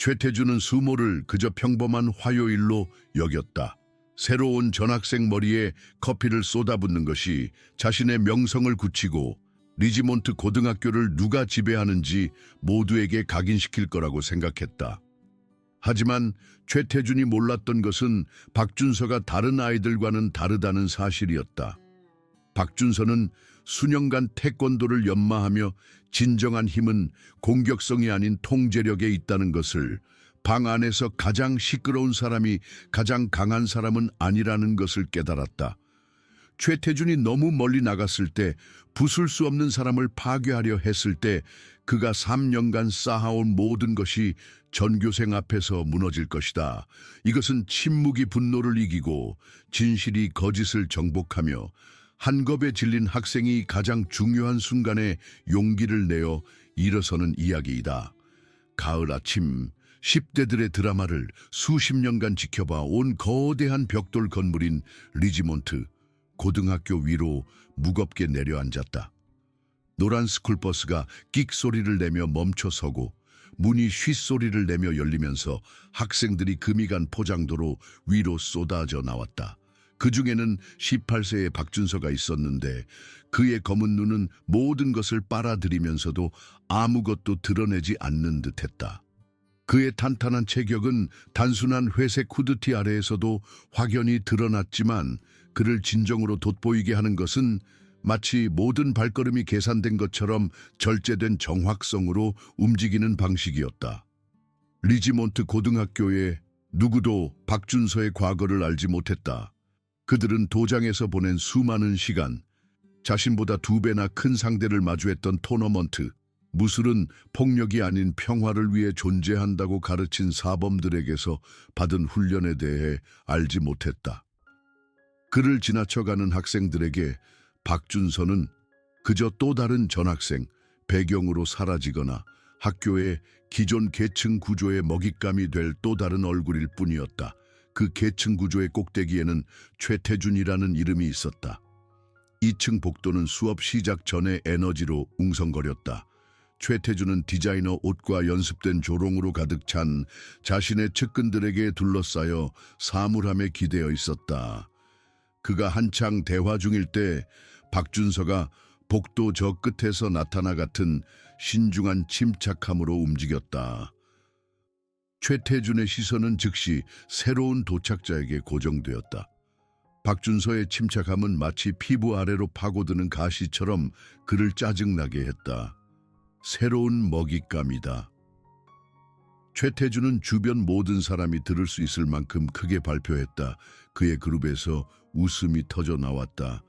최태준은 수모를 그저 평범한 화요일로 여겼다. 새로운 전학생 머리에 커피를 쏟아붓는 것이 자신의 명성을 굳히고 리지몬트 고등학교를 누가 지배하는지 모두에게 각인시킬 거라고 생각했다. 하지만 최태준이 몰랐던 것은 박준서가 다른 아이들과는 다르다는 사실이었다. 박준서는 수년간 태권도를 연마하며 진정한 힘은 공격성이 아닌 통제력에 있다는 것을, 방 안에서 가장 시끄러운 사람이 가장 강한 사람은 아니라는 것을 깨달았다. 최태준이 너무 멀리 나갔을 때, 부술 수 없는 사람을 파괴하려 했을 때 그가 3년간 쌓아온 모든 것이 전교생 앞에서 무너질 것이다. 이것은 침묵이 분노를 이기고 진실이 거짓을 정복하며 한겁에 질린 학생이 가장 중요한 순간에 용기를 내어 일어서는 이야기이다. 가을 아침, 10대들의 드라마를 수십 년간 지켜봐 온 거대한 벽돌 건물인 리지몬트 고등학교 위로 무겁게 내려앉았다. 노란 스쿨버스가 끽 소리를 내며 멈춰서고 문이 쉿 소리를 내며 열리면서 학생들이 금이 간 포장도로 위로 쏟아져 나왔다. 그 중에는 18세의 박준서가 있었는데 그의 검은 눈은 모든 것을 빨아들이면서도 아무것도 드러내지 않는 듯했다. 그의 탄탄한 체격은 단순한 회색 후드티 아래에서도 확연히 드러났지만 그를 진정으로 돋보이게 하는 것은 마치 모든 발걸음이 계산된 것처럼 절제된 정확성으로 움직이는 방식이었다. 리지몬트 고등학교에 누구도 박준서의 과거를 알지 못했다. 그들은 도장에서 보낸 수많은 시간, 자신보다 2배나 큰 상대를 마주했던 토너먼트, 무술은 폭력이 아닌 평화를 위해 존재한다고 가르친 사범들에게서 받은 훈련에 대해 알지 못했다. 그를 지나쳐가는 학생들에게 박준서는 그저 또 다른 전학생, 배경으로 사라지거나 학교의 기존 계층 구조의 먹잇감이 될 또 다른 얼굴일 뿐이었다. 그 계층 구조의 꼭대기에는 최태준이라는 이름이 있었다. 2층 복도는 수업 시작 전의 에너지로 웅성거렸다. 최태준은 디자이너 옷과 연습된 조롱으로 가득 찬 자신의 측근들에게 둘러싸여 사물함에 기대어 있었다. 그가 한창 대화 중일 때 박준서가 복도 저 끝에서 나타나 같은 신중한 침착함으로 움직였다. 최태준의 시선은 즉시 새로운 도착자에게 고정되었다. 박준서의 침착함은 마치 피부 아래로 파고드는 가시처럼 그를 짜증나게 했다. 새로운 먹잇감이다. 최태준은 주변 모든 사람이 들을 수 있을 만큼 크게 발표했다. 그의 그룹에서 웃음이 터져 나왔다.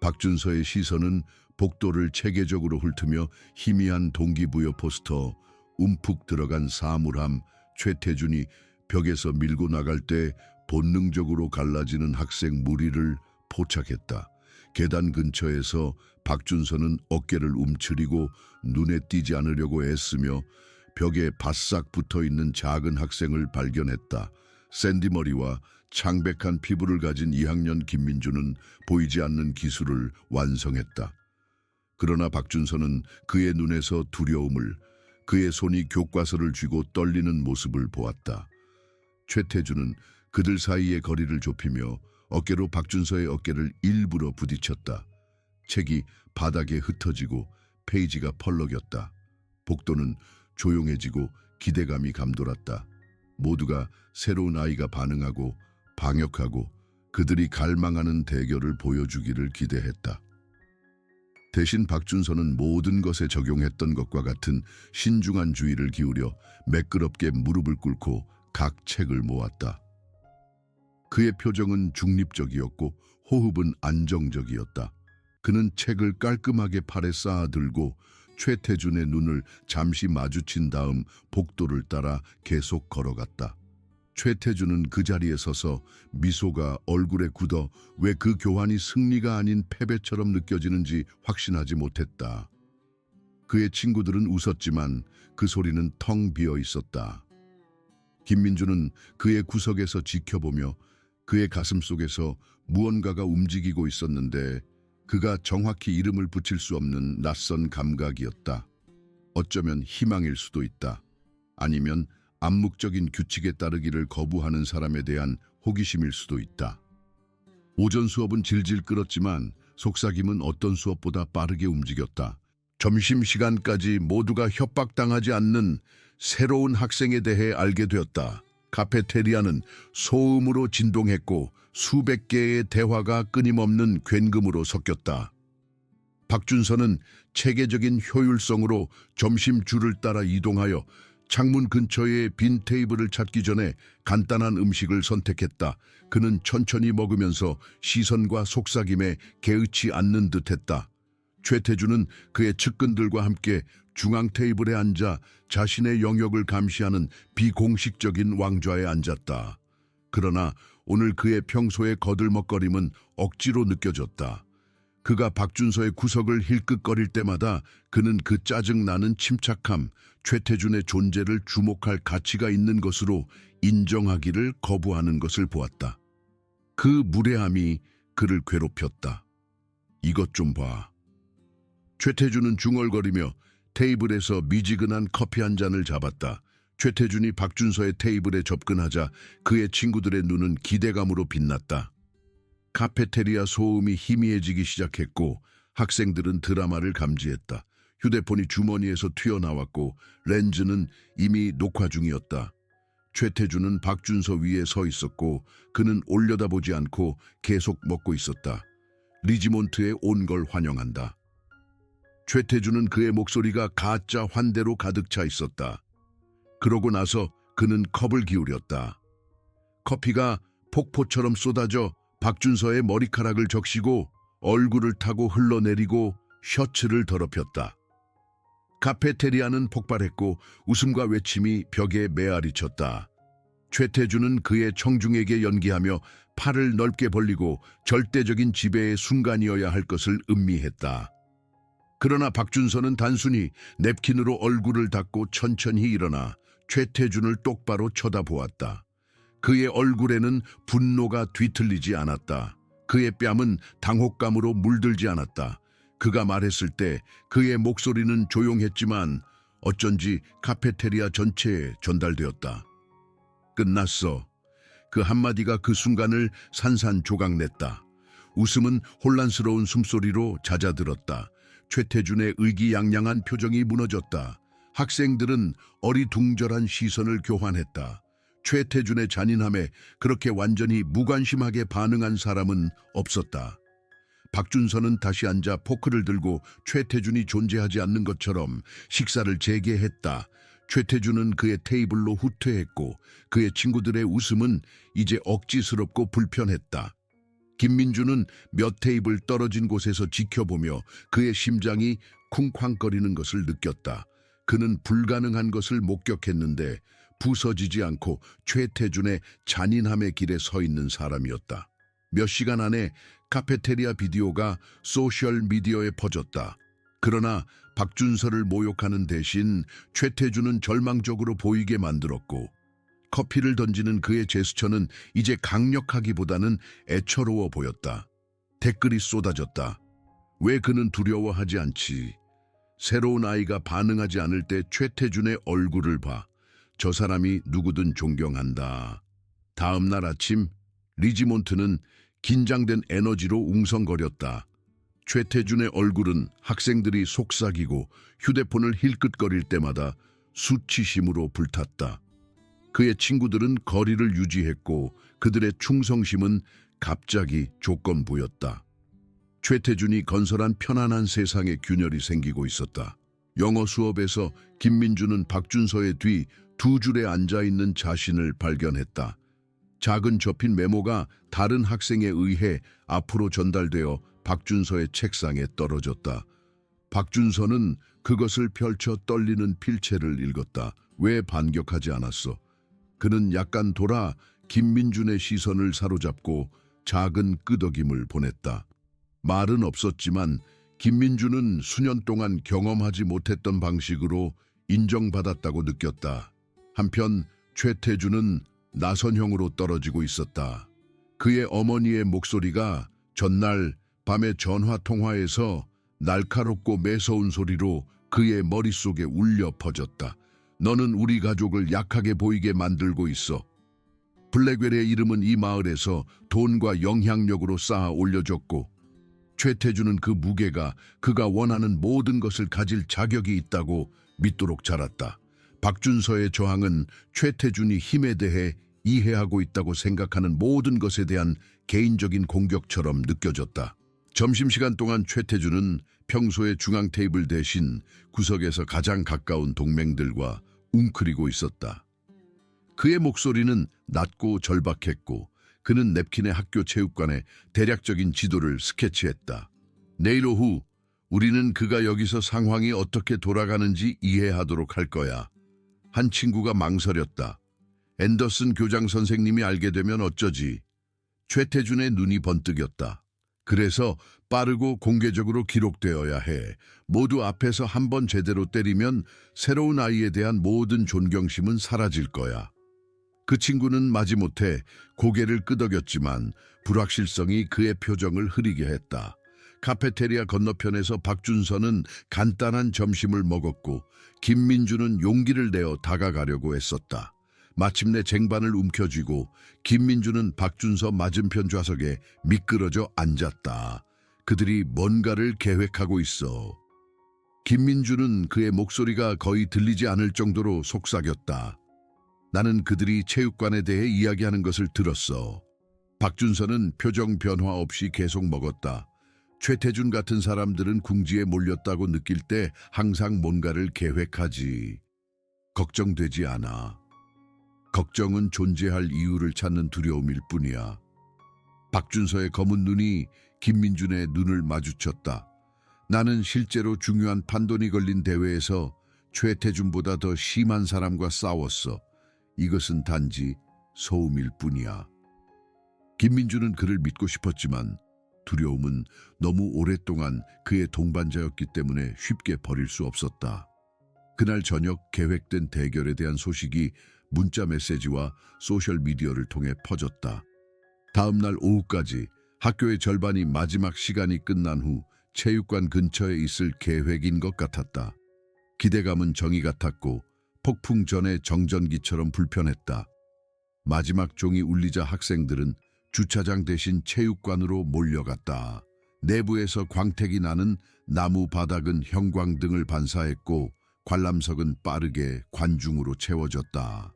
박준서의 시선은 복도를 체계적으로 훑으며 희미한 동기부여 포스터, 움푹 들어간 사물함, 최태준이 벽에서 밀고 나갈 때 본능적으로 갈라지는 학생 무리를 포착했다. 계단 근처에서 박준서는 어깨를 움츠리고 눈에 띄지 않으려고 애쓰며 벽에 바싹 붙어있는 작은 학생을 발견했다. 샌디머리와 창백한 피부를 가진 2학년 김민주는 보이지 않는 기술을 완성했다. 그러나 박준서는 그의 눈에서 두려움을, 그의 손이 교과서를 쥐고 떨리는 모습을 보았다. 최태준은 그들 사이의 거리를 좁히며 어깨로 박준서의 어깨를 일부러 부딪혔다. 책이 바닥에 흩어지고 페이지가 펄럭였다. 복도는 조용해지고 기대감이 감돌았다. 모두가 새로운 아이가 반응하고 방역하고 그들이 갈망하는 대결을 보여주기를 기대했다. 대신 박준서는 모든 것에 적용했던 것과 같은 신중한 주의를 기울여 매끄럽게 무릎을 꿇고 각 책을 모았다. 그의 표정은 중립적이었고 호흡은 안정적이었다. 그는 책을 깔끔하게 팔에 쌓아들고 최태준의 눈을 잠시 마주친 다음 복도를 따라 계속 걸어갔다. 최태준은 그 자리에 서서 미소가 얼굴에 굳어 왜 그 교환이 승리가 아닌 패배처럼 느껴지는지 확신하지 못했다. 그의 친구들은 웃었지만 그 소리는 텅 비어 있었다. 김민주는 그의 구석에서 지켜보며 그의 가슴속에서 무언가가 움직이고 있었는데 그가 정확히 이름을 붙일 수 없는 낯선 감각이었다. 어쩌면 희망일 수도 있다. 아니면 암묵적인 규칙에 따르기를 거부하는 사람에 대한 호기심일 수도 있다. 오전 수업은 질질 끌었지만 속삭임은 어떤 수업보다 빠르게 움직였다. 점심시간까지 모두가 협박당하지 않는 새로운 학생에 대해 알게 되었다. 카페테리아는 소음으로 진동했고 수백 개의 대화가 끊임없는 굉금으로 섞였다. 박준서는 체계적인 효율성으로 점심줄을 따라 이동하여 창문 근처의 빈 테이블을 찾기 전에 간단한 음식을 선택했다. 그는 천천히 먹으면서 시선과 속삭임에 개의치 않는 듯했다. 최태준은 그의 측근들과 함께 중앙 테이블에 앉아 자신의 영역을 감시하는 비공식적인 왕좌에 앉았다. 그러나 오늘 그의 평소의 거들먹거림은 억지로 느껴졌다. 그가 박준서의 구석을 힐끗거릴 때마다 그는 그 짜증나는 침착함, 최태준의 존재를 주목할 가치가 있는 것으로 인정하기를 거부하는 것을 보았다. 그 무례함이 그를 괴롭혔다. 이것 좀 봐. 최태준은 중얼거리며 테이블에서 미지근한 커피 한 잔을 잡았다. 최태준이 박준서의 테이블에 접근하자 그의 친구들의 눈은 기대감으로 빛났다. 카페테리아 소음이 희미해지기 시작했고 학생들은 드라마를 감지했다. 휴대폰이 주머니에서 튀어나왔고 렌즈는 이미 녹화 중이었다. 최태준은 박준서 위에 서 있었고 그는 올려다보지 않고 계속 먹고 있었다. 리지몬트에 온 걸 환영한다. 최태준은 그의 목소리가 가짜 환대로 가득 차 있었다. 그러고 나서 그는 컵을 기울였다. 커피가 폭포처럼 쏟아져 박준서의 머리카락을 적시고 얼굴을 타고 흘러내리고 셔츠를 더럽혔다. 카페테리아는 폭발했고 웃음과 외침이 벽에 메아리쳤다. 최태준은 그의 청중에게 연기하며 팔을 넓게 벌리고 절대적인 지배의 순간이어야 할 것을 음미했다. 그러나 박준서는 단순히 냅킨으로 얼굴을 닦고 천천히 일어나 최태준을 똑바로 쳐다보았다. 그의 얼굴에는 분노가 뒤틀리지 않았다. 그의 뺨은 당혹감으로 물들지 않았다. 그가 말했을 때 그의 목소리는 조용했지만 어쩐지 카페테리아 전체에 전달되었다. 끝났어. 그 한마디가 그 순간을 산산조각냈다. 웃음은 혼란스러운 숨소리로 잦아들었다. 최태준의 의기양양한 표정이 무너졌다. 학생들은 어리둥절한 시선을 교환했다. 최태준의 잔인함에 그렇게 완전히 무관심하게 반응한 사람은 없었다. 박준서는 다시 앉아 포크를 들고 최태준이 존재하지 않는 것처럼 식사를 재개했다. 최태준은 그의 테이블로 후퇴했고 그의 친구들의 웃음은 이제 억지스럽고 불편했다. 김민주는 몇 테이블 떨어진 곳에서 지켜보며 그의 심장이 쿵쾅거리는 것을 느꼈다. 그는 불가능한 것을 목격했는데 부서지지 않고 최태준의 잔인함의 길에 서 있는 사람이었다. 몇 시간 안에 카페테리아 비디오가 소셜미디어에 퍼졌다. 그러나 박준서를 모욕하는 대신 최태준은 절망적으로 보이게 만들었고 커피를 던지는 그의 제스처는 이제 강력하기보다는 애처로워 보였다. 댓글이 쏟아졌다. 왜 그는 두려워하지 않지? 새로운 아이가 반응하지 않을 때 최태준의 얼굴을 봐. 저 사람이 누구든 존경한다. 다음 날 아침 리지몬트는 긴장된 에너지로 웅성거렸다. 최태준의 얼굴은 학생들이 속삭이고 휴대폰을 힐끗거릴 때마다 수치심으로 불탔다. 그의 친구들은 거리를 유지했고 그들의 충성심은 갑자기 조건부였다. 최태준이 건설한 편안한 세상에 균열이 생기고 있었다. 영어 수업에서 김민주는 박준서의 뒤 두 줄에 앉아있는 자신을 발견했다. 작은 접힌 메모가 다른 학생에 의해 앞으로 전달되어 박준서의 책상에 떨어졌다. 박준서는 그것을 펼쳐 떨리는 필체를 읽었다. 왜 반격하지 않았어? 그는 약간 돌아 김민준의 시선을 사로잡고 작은 끄덕임을 보냈다. 말은 없었지만 김민준은 수년 동안 경험하지 못했던 방식으로 인정받았다고 느꼈다. 한편 최태준은 나선형으로 떨어지고 있었다. 그의 어머니의 목소리가 전날 밤의 전화통화에서 날카롭고 매서운 소리로 그의 머릿속에 울려 퍼졌다. 너는 우리 가족을 약하게 보이게 만들고 있어. 블랙웰의 이름은 이 마을에서 돈과 영향력으로 쌓아 올려졌고 최태준은 그 무게가 그가 원하는 모든 것을 가질 자격이 있다고 믿도록 자랐다. 박준서의 저항은 최태준이 힘에 대해 이해하고 있다고 생각하는 모든 것에 대한 개인적인 공격처럼 느껴졌다. 점심시간 동안 최태준은 평소의 중앙 테이블 대신 구석에서 가장 가까운 동맹들과 웅크리고 있었다. 그의 목소리는 낮고 절박했고 그는 냅킨의 학교 체육관에 대략적인 지도를 스케치했다. 내일 오후 우리는 그가 여기서 상황이 어떻게 돌아가는지 이해하도록 할 거야. 한 친구가 망설였다. 앤더슨 교장 선생님이 알게 되면 어쩌지? 최태준의 눈이 번뜩였다. 그래서 빠르고 공개적으로 기록되어야 해. 모두 앞에서 한번 제대로 때리면 새로운 아이에 대한 모든 존경심은 사라질 거야. 그 친구는 마지못해 고개를 끄덕였지만 불확실성이 그의 표정을 흐리게 했다. 카페테리아 건너편에서 박준서는 간단한 점심을 먹었고 김민주는 용기를 내어 다가가려고 애썼다. 마침내 쟁반을 움켜쥐고 김민주는 박준서 맞은편 좌석에 미끄러져 앉았다. 그들이 뭔가를 계획하고 있어. 김민주는 그의 목소리가 거의 들리지 않을 정도로 속삭였다. 나는 그들이 체육관에 대해 이야기하는 것을 들었어. 박준서는 표정 변화 없이 계속 먹었다. 최태준 같은 사람들은 궁지에 몰렸다고 느낄 때 항상 뭔가를 계획하지. 걱정되지 않아. 걱정은 존재할 이유를 찾는 두려움일 뿐이야. 박준서의 검은 눈이 김민준의 눈을 마주쳤다. 나는 실제로 중요한 판돈이 걸린 대회에서 최태준보다 더 심한 사람과 싸웠어. 이것은 단지 소음일 뿐이야. 김민주는 그를 믿고 싶었지만 두려움은 너무 오랫동안 그의 동반자였기 때문에 쉽게 버릴 수 없었다. 그날 저녁 계획된 대결에 대한 소식이 문자 메시지와 소셜미디어를 통해 퍼졌다. 다음 날 오후까지 학교의 절반이 마지막 시간이 끝난 후 체육관 근처에 있을 계획인 것 같았다. 기대감은 정이 같았고 폭풍 전의 정전기처럼 불편했다. 마지막 종이 울리자 학생들은 주차장 대신 체육관으로 몰려갔다. 내부에서 광택이 나는 나무 바닥은 형광등을 반사했고 관람석은 빠르게 관중으로 채워졌다.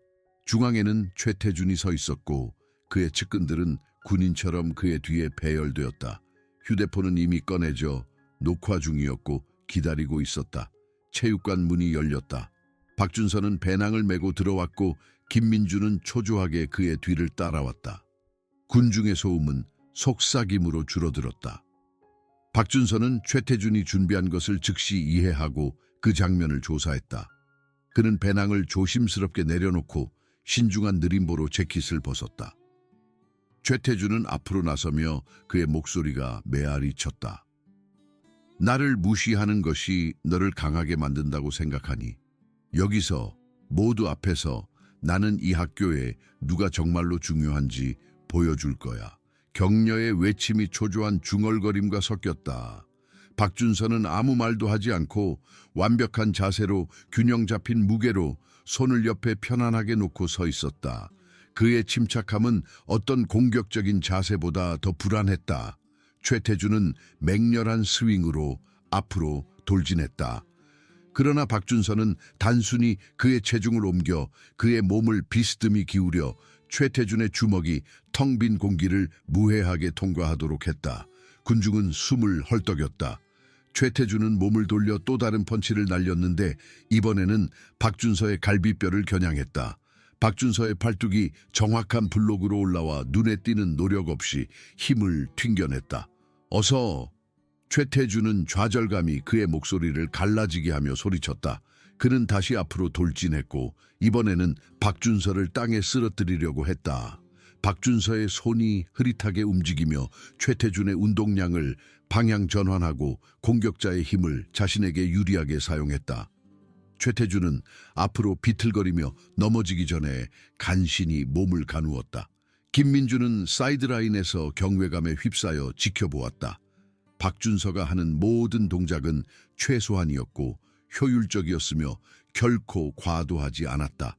중앙에는 최태준이 서 있었고 그의 측근들은 군인처럼 그의 뒤에 배열되었다. 휴대폰은 이미 꺼내져 녹화 중이었고 기다리고 있었다. 체육관 문이 열렸다. 박준서는 배낭을 메고 들어왔고 김민주는 초조하게 그의 뒤를 따라왔다. 군중의 소음은 속삭임으로 줄어들었다. 박준서는 최태준이 준비한 것을 즉시 이해하고 그 장면을 조사했다. 그는 배낭을 조심스럽게 내려놓고 신중한 느림보로 재킷을 벗었다. 최태준은 앞으로 나서며 그의 목소리가 메아리 쳤다. 나를 무시하는 것이 너를 강하게 만든다고 생각하니 여기서 모두 앞에서 나는 이 학교에 누가 정말로 중요한지 보여줄 거야. 격려의 외침이 초조한 중얼거림과 섞였다. 박준서는 아무 말도 하지 않고 완벽한 자세로 균형 잡힌 무게로 손을 옆에 편안하게 놓고 서 있었다. 그의 침착함은 어떤 공격적인 자세보다 더 불안했다. 최태준은 맹렬한 스윙으로 앞으로 돌진했다. 그러나 박준서는 단순히 그의 체중을 옮겨 그의 몸을 비스듬히 기울여 최태준의 주먹이 텅 빈 공기를 무해하게 통과하도록 했다. 군중은 숨을 헐떡였다. 최태준은 몸을 돌려 또 다른 펀치를 날렸는데 이번에는 박준서의 갈비뼈를 겨냥했다. 박준서의 팔뚝이 정확한 블록으로 올라와 눈에 띄는 노력 없이 힘을 튕겨냈다. 어서! 최태준은 좌절감이 그의 목소리를 갈라지게 하며 소리쳤다. 그는 다시 앞으로 돌진했고 이번에는 박준서를 땅에 쓰러뜨리려고 했다. 박준서의 손이 흐릿하게 움직이며 최태준의 운동량을 방향 전환하고 공격자의 힘을 자신에게 유리하게 사용했다. 최태준은 앞으로 비틀거리며 넘어지기 전에 간신히 몸을 가누었다. 김민주는 사이드라인에서 경외감에 휩싸여 지켜보았다. 박준서가 하는 모든 동작은 최소한이었고 효율적이었으며 결코 과도하지 않았다.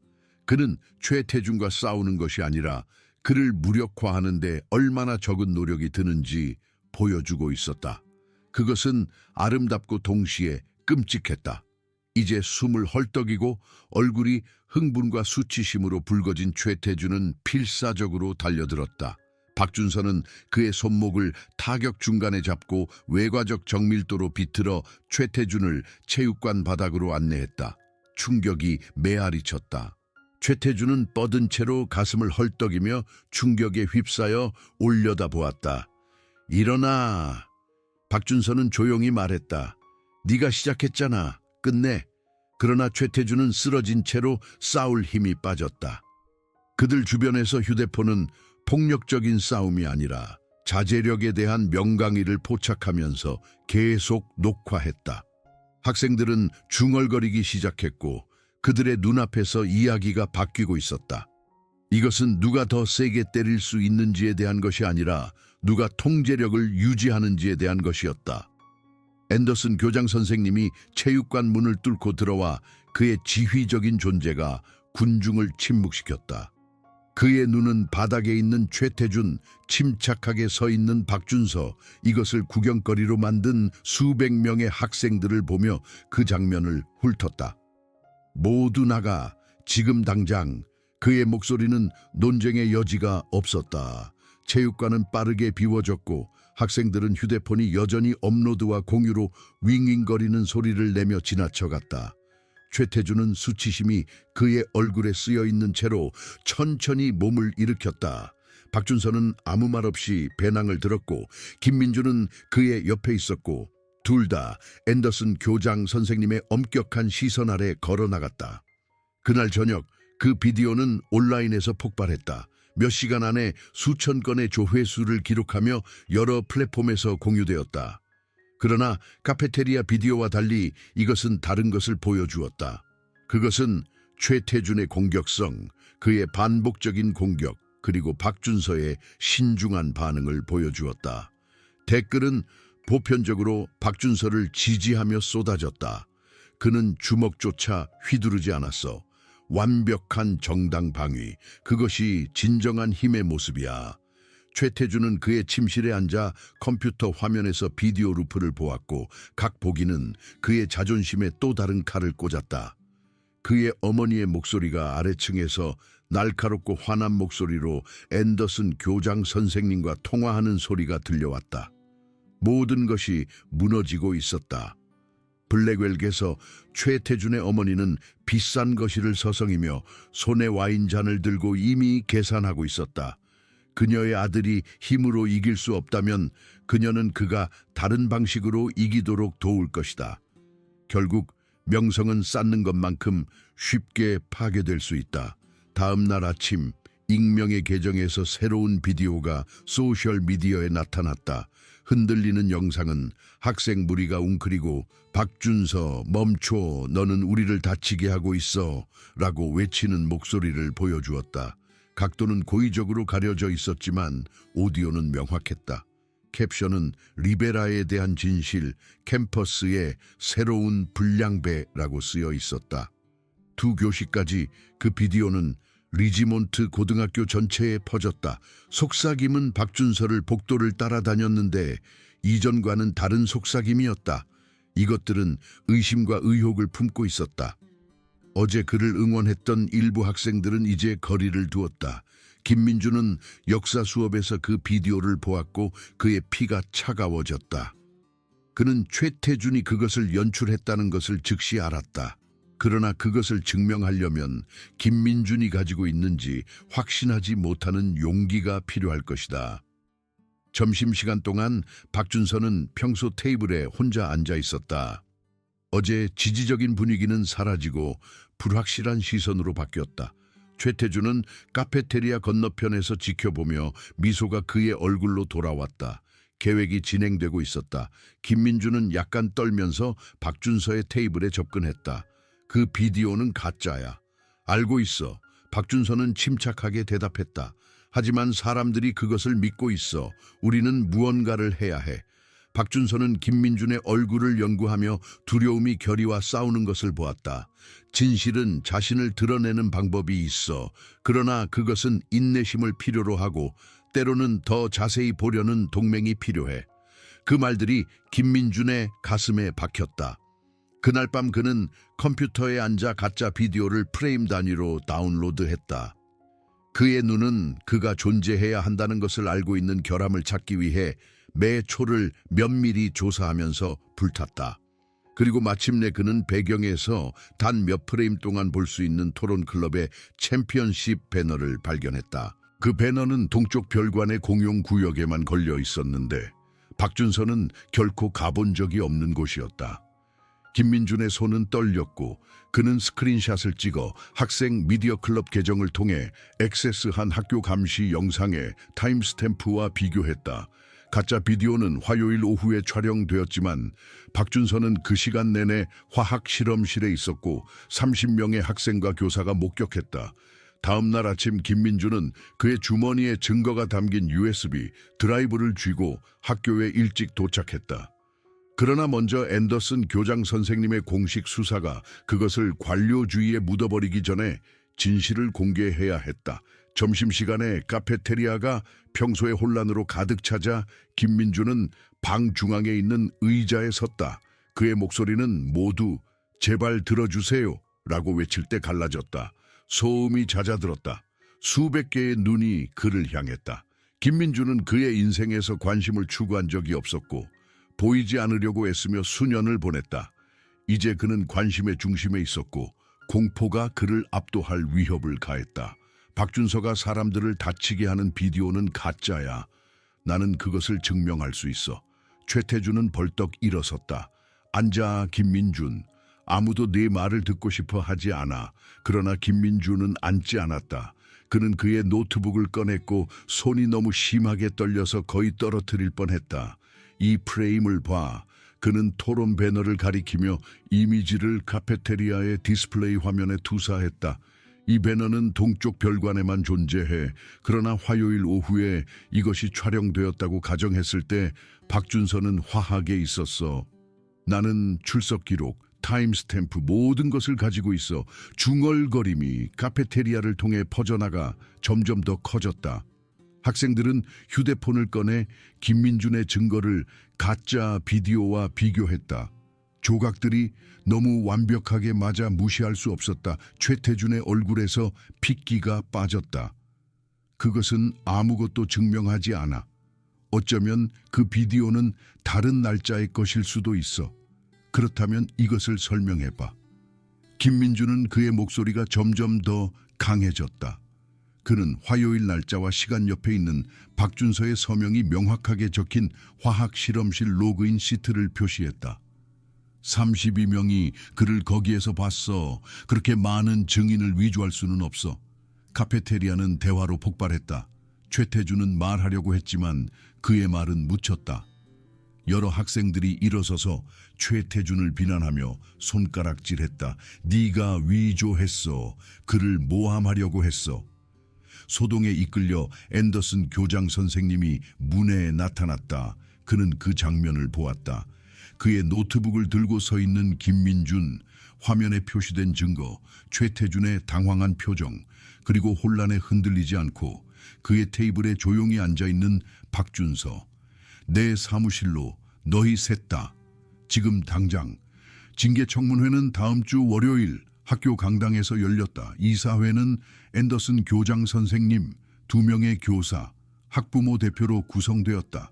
그는 최태준과 싸우는 것이 아니라 그를 무력화하는 데 얼마나 적은 노력이 드는지 보여주고 있었다. 그것은 아름답고 동시에 끔찍했다. 이제 숨을 헐떡이고 얼굴이 흥분과 수치심으로 붉어진 최태준은 필사적으로 달려들었다. 박준서는 그의 손목을 타격 중간에 잡고 외과적 정밀도로 비틀어 최태준을 체육관 바닥으로 안내했다. 충격이 메아리 쳤다. 최태준은 뻗은 채로 가슴을 헐떡이며 충격에 휩싸여 올려다보았다. 일어나. 박준서는 조용히 말했다. 네가 시작했잖아. 끝내. 그러나 최태준은 쓰러진 채로 싸울 힘이 빠졌다. 그들 주변에서 휴대폰은 폭력적인 싸움이 아니라 자제력에 대한 명강의를 포착하면서 계속 녹화했다. 학생들은 중얼거리기 시작했고 그들의 눈앞에서 이야기가 바뀌고 있었다. 이것은 누가 더 세게 때릴 수 있는지에 대한 것이 아니라 누가 통제력을 유지하는지에 대한 것이었다. 앤더슨 교장 선생님이 체육관 문을 뚫고 들어와 그의 지휘적인 존재가 군중을 침묵시켰다. 그의 눈은 바닥에 있는 최태준, 침착하게 서 있는 박준서, 이것을 구경거리로 만든 수백 명의 학생들을 보며 그 장면을 훑었다. 모두 나가, 지금 당장. 그의 목소리는 논쟁의 여지가 없었다. 체육관은 빠르게 비워졌고 학생들은 휴대폰이 여전히 업로드와 공유로 윙윙거리는 소리를 내며 지나쳐갔다. 최태준은 수치심이 그의 얼굴에 쓰여있는 채로 천천히 몸을 일으켰다. 박준서는 아무 말 없이 배낭을 들었고 김민주는 그의 옆에 있었고 둘 다 앤더슨 교장 선생님의 엄격한 시선 아래 걸어나갔다. 그날 저녁 그 비디오는 온라인에서 폭발했다. 몇 시간 안에 수천 건의 조회수를 기록하며 여러 플랫폼에서 공유되었다. 그러나 카페테리아 비디오와 달리 이것은 다른 것을 보여주었다. 그것은 최태준의 공격성, 그의 반복적인 공격, 그리고 박준서의 신중한 반응을 보여주었다. 댓글은 보편적으로 박준서를 지지하며 쏟아졌다. 그는 주먹조차 휘두르지 않았어. 완벽한 정당 방위, 그것이 진정한 힘의 모습이야. 최태준은 그의 침실에 앉아 컴퓨터 화면에서 비디오 루프를 보았고 각 보기는 그의 자존심에 또 다른 칼을 꽂았다. 그의 어머니의 목소리가 아래층에서 날카롭고 화난 목소리로 앤더슨 교장 선생님과 통화하는 소리가 들려왔다. 모든 것이 무너지고 있었다. 블랙웰에서 최태준의 어머니는 비싼 거실을 서성이며 손에 와인잔을 들고 이미 계산하고 있었다. 그녀의 아들이 힘으로 이길 수 없다면 그녀는 그가 다른 방식으로 이기도록 도울 것이다. 결국 명성은 쌓는 것만큼 쉽게 파괴될 수 있다. 다음 날 아침 익명의 계정에서 새로운 비디오가 소셜미디어에 나타났다. 흔들리는 영상은 학생 무리가 웅크리고 박준서 멈춰, 너는 우리를 다치게 하고 있어 라고 외치는 목소리를 보여주었다. 각도는 고의적으로 가려져 있었지만 오디오는 명확했다. 캡션은 리베라에 대한 진실, 캠퍼스의 새로운 불량배라고 쓰여 있었다. 두 교시까지 그 비디오는 리지몬트 고등학교 전체에 퍼졌다. 속삭임은 박준서를 복도를 따라다녔는데 이전과는 다른 속삭임이었다. 이것들은 의심과 의혹을 품고 있었다. 어제 그를 응원했던 일부 학생들은 이제 거리를 두었다. 김민주는 역사 수업에서 그 비디오를 보았고 그의 피가 차가워졌다. 그는 최태준이 그것을 연출했다는 것을 즉시 알았다. 그러나 그것을 증명하려면 김민준이 가지고 있는지 확신하지 못하는 용기가 필요할 것이다. 점심시간 동안 박준서는 평소 테이블에 혼자 앉아 있었다. 어제 지지적인 분위기는 사라지고 불확실한 시선으로 바뀌었다. 최태준은 카페테리아 건너편에서 지켜보며 미소가 그의 얼굴로 돌아왔다. 계획이 진행되고 있었다. 김민주는 약간 떨면서 박준서의 테이블에 접근했다. 그 비디오는 가짜야. 알고 있어. 박준서는 침착하게 대답했다. 하지만 사람들이 그것을 믿고 있어. 우리는 무언가를 해야 해. 박준서는 김민준의 얼굴을 연구하며 두려움이 결의와 싸우는 것을 보았다. 진실은 자신을 드러내는 방법이 있어. 그러나 그것은 인내심을 필요로 하고 때로는 더 자세히 보려는 동맹이 필요해. 그 말들이 김민준의 가슴에 박혔다. 그날 밤 그는 컴퓨터에 앉아 가짜 비디오를 프레임 단위로 다운로드했다. 그의 눈은 그가 존재해야 한다는 것을 알고 있는 결함을 찾기 위해 매 초를 면밀히 조사하면서 불탔다. 그리고 마침내 그는 배경에서 단 몇 프레임 동안 볼 수 있는 토론 클럽의 챔피언십 배너를 발견했다. 그 배너는 동쪽 별관의 공용 구역에만 걸려 있었는데 박준서는 결코 가본 적이 없는 곳이었다. 김민준의 손은 떨렸고 그는 스크린샷을 찍어 학생 미디어 클럽 계정을 통해 액세스한 학교 감시 영상의 타임스탬프와 비교했다. 가짜 비디오는 화요일 오후에 촬영되었지만 박준서는 그 시간 내내 화학 실험실에 있었고 30명의 학생과 교사가 목격했다. 다음 날 아침 김민준은 그의 주머니에 증거가 담긴 USB 드라이브를 쥐고 학교에 일찍 도착했다. 그러나 먼저 앤더슨 교장 선생님의 공식 수사가 그것을 관료주의에 묻어버리기 전에 진실을 공개해야 했다. 점심시간에 카페테리아가 평소의 혼란으로 가득 차자 김민준은 방 중앙에 있는 의자에 섰다. 그의 목소리는 모두 제발 들어주세요 라고 외칠 때 갈라졌다. 소음이 잦아들었다. 수백 개의 눈이 그를 향했다. 김민준은 그의 인생에서 관심을 추구한 적이 없었고 보이지 않으려고 애쓰며 수년을 보냈다. 이제 그는 관심의 중심에 있었고 공포가 그를 압도할 위협을 가했다. 박준서가 사람들을 다치게 하는 비디오는 가짜야. 나는 그것을 증명할 수 있어. 최태준은 벌떡 일어섰다. 앉아 김민준. 아무도 네 말을 듣고 싶어 하지 않아. 그러나 김민준은 앉지 않았다. 그는 그의 노트북을 꺼냈고 손이 너무 심하게 떨려서 거의 떨어뜨릴 뻔했다. 이 프레임을 봐. 그는 토론 배너를 가리키며 이미지를 카페테리아의 디스플레이 화면에 투사했다. 이 배너는 동쪽 별관에만 존재해. 그러나 화요일 오후에 이것이 촬영되었다고 가정했을 때 박준서는 화학에 있었어. 나는 출석 기록, 타임스탬프 모든 것을 가지고 있어. 중얼거림이 카페테리아를 통해 퍼져나가 점점 더 커졌다. 학생들은 휴대폰을 꺼내 김민준의 증거를 가짜 비디오와 비교했다. 조각들이 너무 완벽하게 맞아 무시할 수 없었다. 최태준의 얼굴에서 핏기가 빠졌다. 그것은 아무것도 증명하지 않아. 어쩌면 그 비디오는 다른 날짜의 것일 수도 있어. 그렇다면 이것을 설명해봐. 김민준은 그의 목소리가 점점 더 강해졌다. 그는 화요일 날짜와 시간 옆에 있는 박준서의 서명이 명확하게 적힌 화학 실험실 로그인 시트를 표시했다. 32명이 그를 거기에서 봤어. 그렇게 많은 증인을 위조할 수는 없어. 카페테리아는 대화로 폭발했다. 최태준은 말하려고 했지만 그의 말은 묻혔다. 여러 학생들이 일어서서 최태준을 비난하며 손가락질했다. 네가 위조했어. 그를 모함하려고 했어. 소동에 이끌려 앤더슨 교장 선생님이 문에 나타났다. 그는 그 장면을 보았다. 그의 노트북을 들고 서 있는 김민준, 화면에 표시된 증거, 최태준의 당황한 표정, 그리고 혼란에 흔들리지 않고 그의 테이블에 조용히 앉아있는 박준서. 내 사무실로 너희 셋 다. 지금 당장. 징계청문회는 다음 주 월요일 학교 강당에서 열렸다. 이사회는 앤더슨 교장 선생님, 2명의 교사, 학부모 대표로 구성되었다.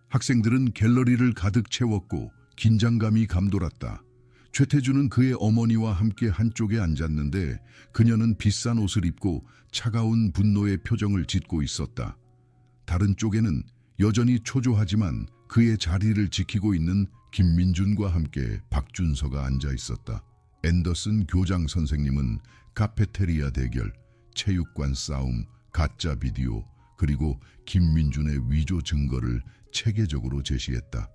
학생들은 갤러리를 가득 채웠고 긴장감이 감돌았다. 최태준은 그의 어머니와 함께 한쪽에 앉았는데 그녀는 비싼 옷을 입고 차가운 분노의 표정을 짓고 있었다. 다른 쪽에는 여전히 초조하지만 그의 자리를 지키고 있는 김민준과 함께 박준서가 앉아 있었다. 앤더슨 교장 선생님은 카페테리아 대결, 체육관 싸움, 가짜 비디오, 그리고 김민준의 위조 증거를 체계적으로 제시했다.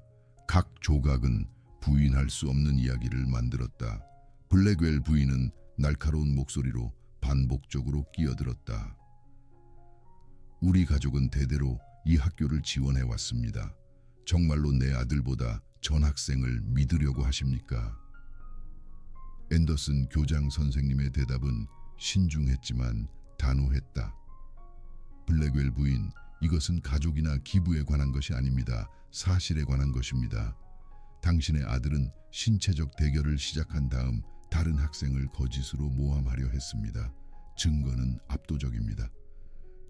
각 조각은 부인할 수 없는 이야기를 만들었다. 블랙웰 부인은 날카로운 목소리로 반복적으로 끼어들었다. 우리 가족은 대대로 이 학교를 지원해 왔습니다. 정말로 내 아들보다 전학생을 믿으려고 하십니까? 앤더슨 교장 선생님의 대답은 신중했지만 단호했다. 블랙웰 부인, 이것은 가족이나 기부에 관한 것이 아닙니다. 사실에 관한 것입니다. 당신의 아들은 신체적 대결을 시작한 다음 다른 학생을 거짓으로 모함하려 했습니다. 증거는 압도적입니다.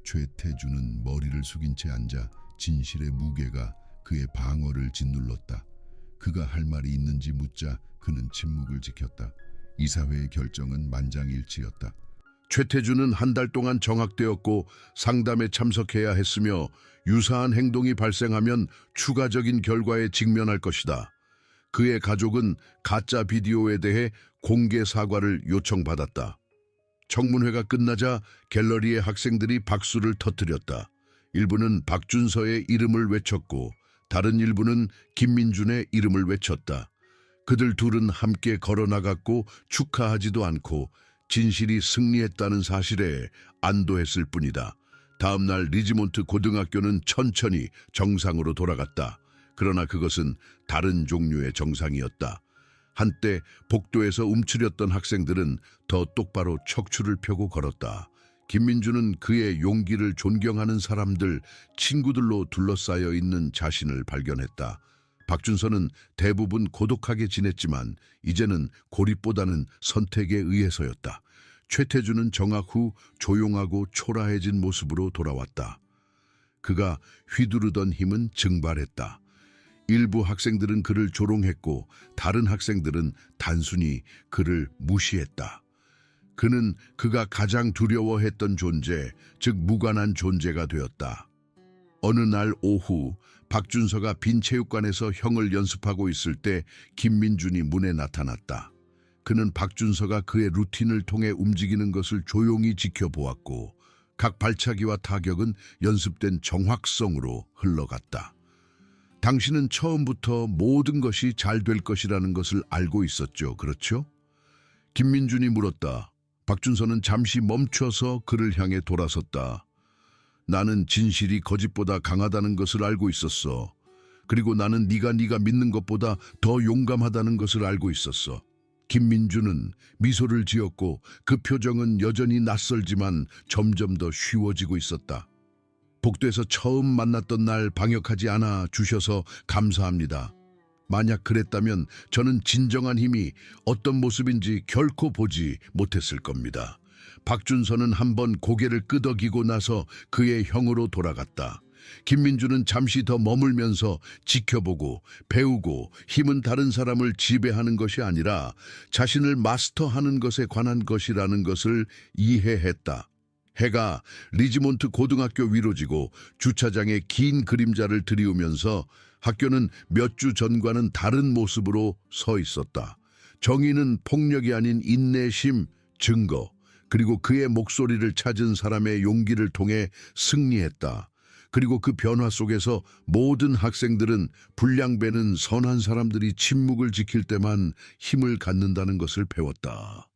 최태주는 머리를 숙인 채 앉아 진실의 무게가 그의 방어를 짓눌렀다. 그가 할 말이 있는지 묻자 그는 침묵을 지켰다. 이사회의 결정은 만장일치였다. 최태주는 한 달 동안 정학되었고 상담에 참석해야 했으며 유사한 행동이 발생하면 추가적인 결과에 직면할 것이다. 그의 가족은 가짜 비디오에 대해 공개 사과를 요청받았다. 청문회가 끝나자 갤러리의 학생들이 박수를 터뜨렸다. 일부는 박준서의 이름을 외쳤고 다른 일부는 김민준의 이름을 외쳤다. 그들 둘은 함께 걸어나갔고 축하하지도 않고 진실이 승리했다는 사실에 안도했을 뿐이다. 다음 날 리지몬트 고등학교는 천천히 정상으로 돌아갔다. 그러나 그것은 다른 종류의 정상이었다. 한때 복도에서 움츠렸던 학생들은 더 똑바로 척추를 펴고 걸었다. 김민주는 그의 용기를 존경하는 사람들, 친구들로 둘러싸여 있는 자신을 발견했다. 박준서는 대부분 고독하게 지냈지만 이제는 고립보다는 선택에 의해서였다. 최태주는 정학 후 조용하고 초라해진 모습으로 돌아왔다. 그가 휘두르던 힘은 증발했다. 일부 학생들은 그를 조롱했고 다른 학생들은 단순히 그를 무시했다. 그는 그가 가장 두려워했던 존재, 즉 무관한 존재가 되었다. 어느 날 오후 박준서가 빈 체육관에서 형을 연습하고 있을 때 김민준이 문에 나타났다. 그는 박준서가 그의 루틴을 통해 움직이는 것을 조용히 지켜보았고 각 발차기와 타격은 연습된 정확성으로 흘러갔다. 당신은 처음부터 모든 것이 잘 될 것이라는 것을 알고 있었죠, 그렇죠? 김민준이 물었다. 박준서는 잠시 멈춰서 그를 향해 돌아섰다. 나는 진실이 거짓보다 강하다는 것을 알고 있었어. 그리고 나는 네가 믿는 것보다 더 용감하다는 것을 알고 있었어. 김민주는 미소를 지었고 그 표정은 여전히 낯설지만 점점 더 쉬워지고 있었다. 복도에서 처음 만났던 날 방역하지 않아 주셔서 감사합니다. 만약 그랬다면 저는 진정한 힘이 어떤 모습인지 결코 보지 못했을 겁니다. 박준서는 한번 고개를 끄덕이고 나서 그의 형으로 돌아갔다. 김민주는 잠시 더 머물면서 지켜보고 배우고 힘은 다른 사람을 지배하는 것이 아니라 자신을 마스터하는 것에 관한 것이라는 것을 이해했다. 해가 리지몬트 고등학교 위로 지고 주차장에 긴 그림자를 들이우면서 학교는 몇 주 전과는 다른 모습으로 서 있었다. 정의는 폭력이 아닌 인내심, 증거, 그리고 그의 목소리를 찾은 사람의 용기를 통해 승리했다. 그리고 그 변화 속에서 모든 학생들은 불량배는 선한 사람들이 침묵을 지킬 때만 힘을 갖는다는 것을 배웠다.